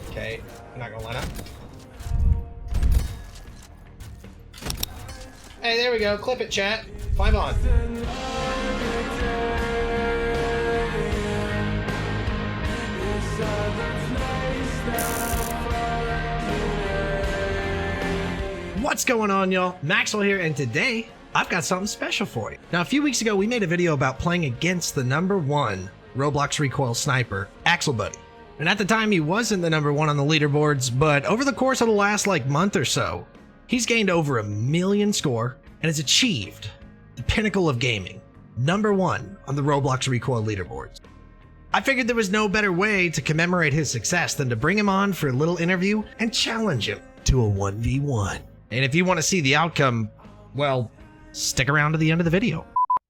Okay, I'm not gonna line up. Hey, there we go. Clip it, chat. 5 on. What's going on, y'all? Maxwell here, and today I've got something special for you. Now, a few weeks ago, we made a video about playing against the #1 Roblox Recoil sniper, Axol Buddy. And at the time, he wasn't the #1 on the leaderboards, but over the course of the last month or so, he's gained over 1 million score and has achieved the pinnacle of gaming, #1 on the Roblox Recoil leaderboards. I figured there was no better way to commemorate his success than to bring him on for a little interview and challenge him to a 1v1. And if you want to see the outcome, well, stick around to the end of the video.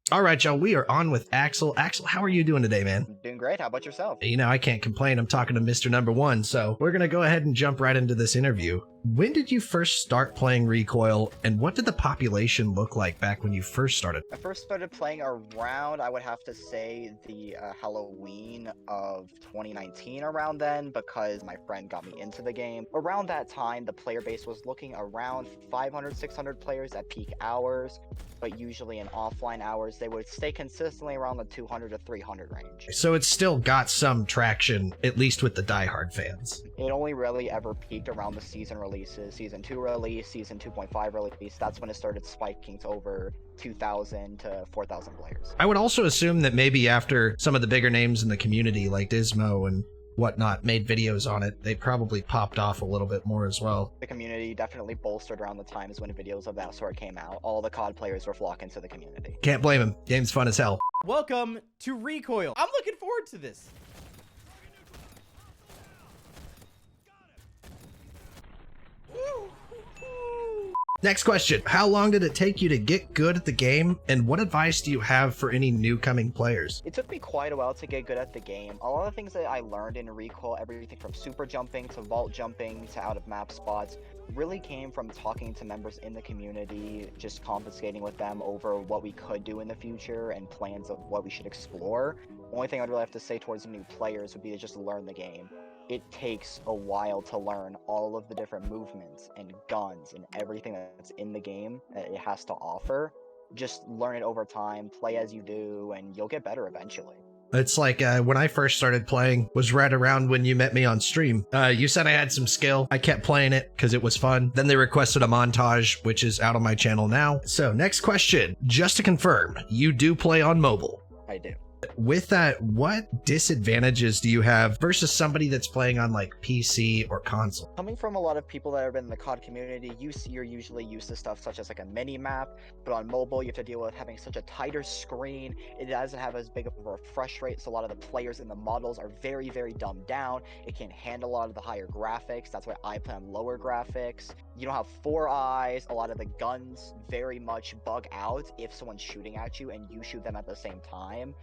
All right, y'all, we are on with Axol. Axol, how are you doing today, man? Doing great. How about yourself? You know, I can't complain. I'm talking to Mr. #1, so we're going to go ahead and jump right into this interview. When did you first start playing Recoil, and what did the population look like back when you first started? I first started playing around, I would have to say, the Halloween of 2019 around then, because my friend got me into the game. Around that time, the player base was looking around 500, 600 players at peak hours, but usually in offline hours, they would stay consistently around the 200 to 300 range. So it's still got some traction, at least with the diehard fans. It only really ever peaked around the season releases, Season 2 release, Season 2.5 release. That's when it started spiking to over 2,000 to 4,000 players. I would also assume that maybe after some of the bigger names in the community, like Dismo and whatnot, made videos on it, they probably popped off a little bit more as well. The community definitely bolstered around the times when videos of that sort came out. All the COD players were flocking to the community. Can't blame him. Game's fun as hell. Welcome to Recoil. I'm looking forward to this. Next question. How long did it take you to get good at the game, and what advice do you have for any new coming players? It took me quite a while to get good at the game. A lot of things that I learned in Recoil, everything from super jumping to vault jumping to out of map spots, really came from talking to members in the community, just confiscating with them over what we could do in the future and plans of what we should explore. Only thing I'd really have to say towards new players would be to just learn the game. It takes a while to learn all of the different movements and guns and everything that's in the game that it has to offer. Just learn it over time, play as you do, and you'll get better eventually. It's like when I first started playing was right around when you met me on stream. You said I had some skill. I kept playing it because it was fun. Then they requested a montage, which is out on my channel now. So next question, just to confirm, you do play on mobile? I do. With that, what disadvantages do you have versus somebody that's playing on like PC or console? Coming from a lot of people that have been in the COD community, you're usually used to stuff such as like a mini map, but on mobile you have to deal with having such a tighter screen. It doesn't have as big of a refresh rate, so a lot of the players in the models are very, very dumbed down. It can't handle a lot of the higher graphics. That's why I play on lower graphics. You don't have 4 eyes. A lot of the guns very much bug out if someone's shooting at you and you shoot them at the same time.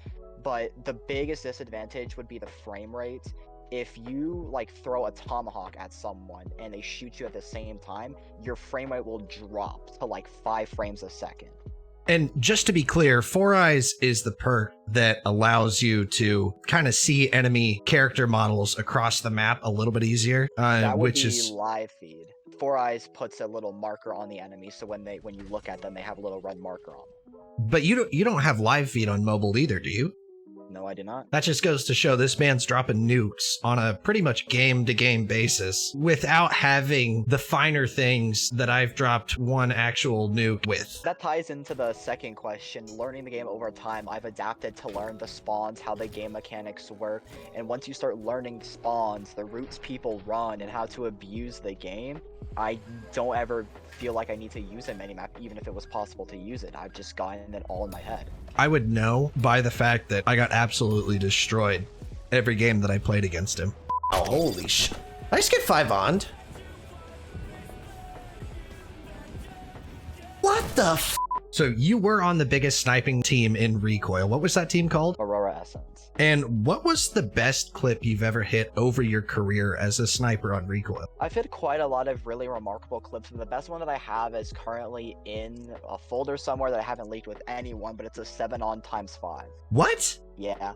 But the biggest disadvantage would be the frame rate. If you throw a tomahawk at someone and they shoot you at the same time, your frame rate will drop to 5 frames a second. And just to be clear, 4 eyes is the perk that allows you to kind of see enemy character models across the map a little bit easier, that would which be is live feed. 4 eyes puts a little marker on the enemy, so when you look at them, they have a little red marker on them. But you don't have live feed on mobile either, do you? No, I do not. That just goes to show this man's dropping nukes on a pretty much game-to-game basis without having the finer things that I've dropped one actual nuke with. That ties into the second question, learning the game over time. I've adapted to learn the spawns, how the game mechanics work, and once you start learning spawns, the routes people run, and how to abuse the game, I don't ever feel like I need to use a minimap, even if it was possible to use it. I've just gotten it all in my head. I would know by the fact that I got absolutely destroyed every game that I played against him. Oh, holy shit. I just get 5 on. What the f? So you were on the biggest sniping team in Recoil. What was that team called? Aurora Essence. And what was the best clip you've ever hit over your career as a sniper on Recoil? I've hit quite a lot of really remarkable clips, and the best one that I have is currently in a folder somewhere that I haven't leaked with anyone, but it's a 7 on ×5. What? Yeah.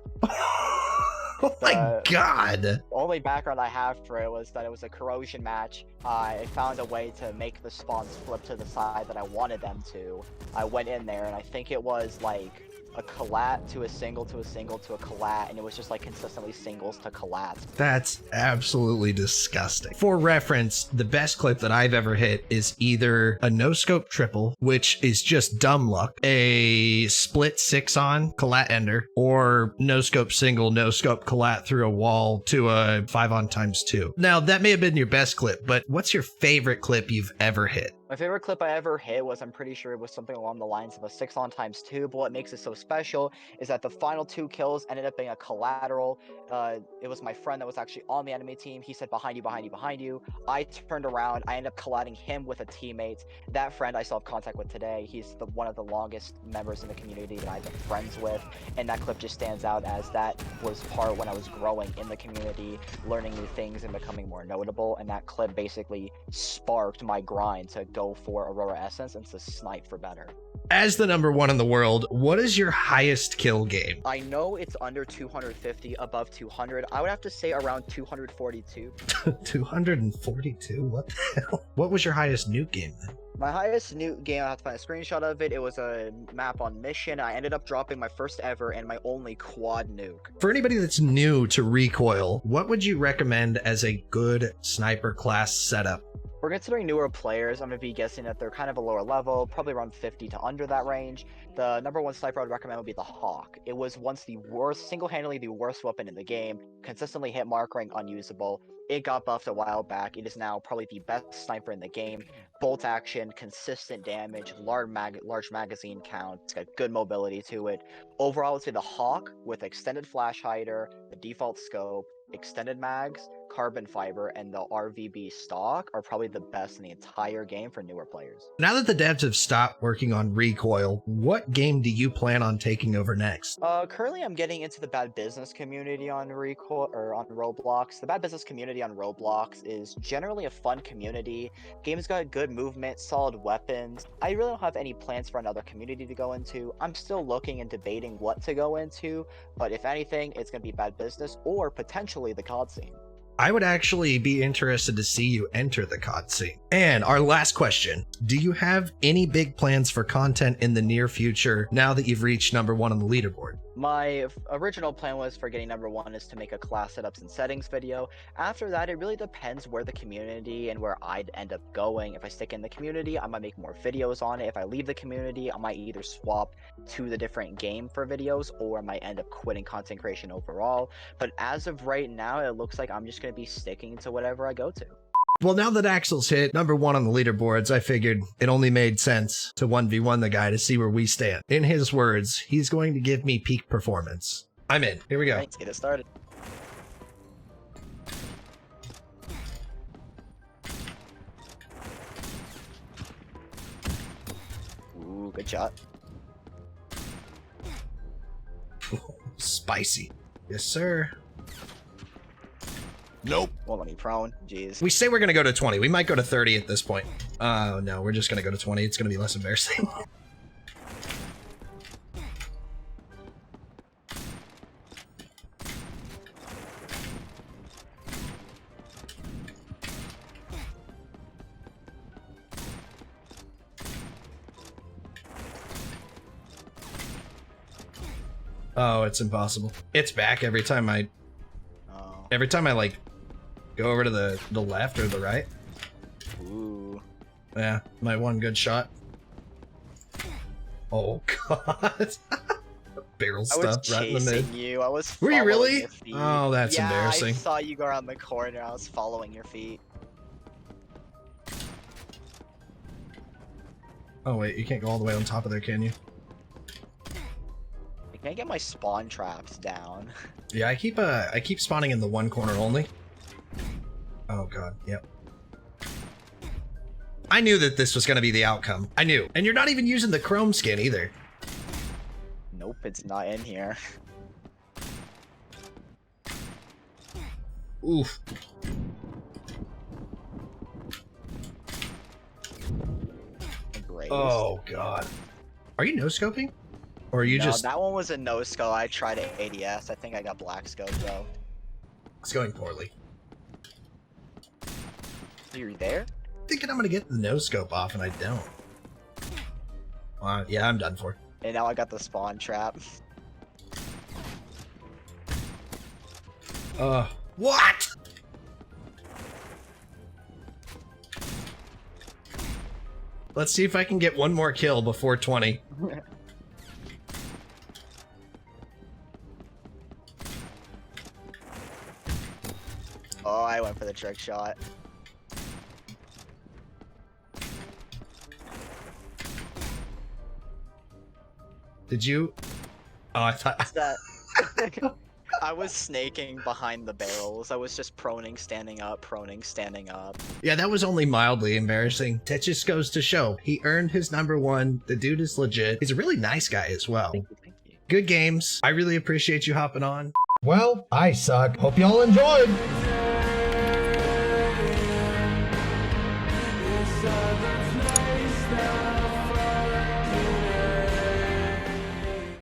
Oh my god! The only background I have for it was that it was a corrosion match. I found a way to make the spawns flip to the side that I wanted them to. I went in there and I think it was like a collat to a single to a single to a collat, and it was just like consistently singles to collats. That's absolutely disgusting. For reference, the best clip that I've ever hit is either a no-scope triple, which is just dumb luck, a split 6-on collat ender, or no-scope single, no-scope collat through a wall to a 5-on ×2. Now, that may have been your best clip, but what's your favorite clip you've ever hit? My favorite clip I ever hit was, I'm pretty sure it was something along the lines of a 6-on ×2, but what makes it so special is that the final 2 kills ended up being a collateral. It was my friend that was actually on the enemy team. He said, behind you, behind you, behind you. I turned around. I ended up collatting him with a teammate. That friend I still have contact with today. He's one of the longest members in the community that I've been friends with, and that clip just stands out as that was part when I was growing in the community, learning new things and becoming more notable, and that clip basically sparked my grind to go for Aurora Essence and to snipe for better. As the #1 in the world, what is your highest kill game? I know it's under 250, above 200. I would have to say around 242. 242? What the hell? What was your highest nuke game then? My highest nuke game, I have to find a screenshot of it. It was a map on Mission. I ended up dropping my first ever and my only quad nuke. For anybody that's new to Recoil, what would you recommend as a good sniper class setup? We're considering newer players. I'm going to be guessing that they're kind of a lower level, probably around 50 to under that range. The #1 sniper I would recommend would be the Hawk. It was once the worst, single-handedly the worst weapon in the game, consistently hit markering unusable. It got buffed a while back. It is now probably the best sniper in the game. Bolt action, consistent damage, large magazine count. It's got good mobility to it. Overall, I would say the Hawk with extended flash hider, the default scope, extended mags, carbon fiber, and the RVB stock are probably the best in the entire game for newer players. Now that the devs have stopped working on Recoil, what game do you plan on taking over next? Currently I'm getting into the bad business community on Recoil, or on Roblox. The bad business community on Roblox is generally a fun community. Game's got good movement, solid weapons. I really don't have any plans for another community to go into. I'm still looking and debating what to go into, but if anything, it's going to be bad business or potentially the COD scene. I would actually be interested to see you enter the COD scene. And our last question, do you have any big plans for content in the near future now that you've reached #1 on the leaderboard? My original plan was for getting #1 is to make a class setups and settings video. After that, it really depends where the community and where I'd end up going. If I stick in the community, I might make more videos on it. If I leave the community, I might either swap to the different game for videos, or I might end up quitting content creation overall. But as of right now, it looks like I'm just going to be sticking to whatever I go to. Well, now that Axel's hit #1 on the leaderboards, I figured it only made sense to 1v1 the guy to see where we stand. In his words, he's going to give me peak performance. I'm in. Here we go. Let's get it started. Ooh, good shot. Spicy. Yes, sir. Nope. Won't let me prone. Jeez. We say we're going to go to 20. We might go to 30 at this point. Oh, no, we're just going to go to 20. It's going to be less embarrassing. Oh, it's impossible. It's back every time I like go over to the left or the right. Ooh. Yeah, my one good shot. Oh god. Barrel stuff right in the mid. You. I was Were you really? your feet. Oh, that's yeah, embarrassing. I saw you go around the corner. I was following your feet. Oh wait, you can't go all the way on top of there, can you? I can't get my spawn traps down. Yeah, I keep spawning in the one corner only. Oh god, yep. I knew that this was gonna be the outcome. I knew. And you're not even using the chrome skin either. Nope, it's not in here. Oof. Great. Oh god. Are you no-scoping? Or are you No, just... that one was a no-scope. I tried ADS. I think I got black scope, though. It's going poorly. You're there? Thinking I'm gonna get the no-scope off, and I don't. Yeah, I'm done for. And now I got the spawn trap. What? Let's see if I can get one more kill before 20. Oh, I went for the trick shot. Did you? Oh, I thought... That I was snaking behind the barrels. I was just proning, standing up, proning, standing up. Yeah, that was only mildly embarrassing. That just goes to show he earned his #1. The dude is legit. He's a really nice guy as well. Thank you, thank you. Good games. I really appreciate you hopping on. Well, I suck. Hope y'all enjoyed. It's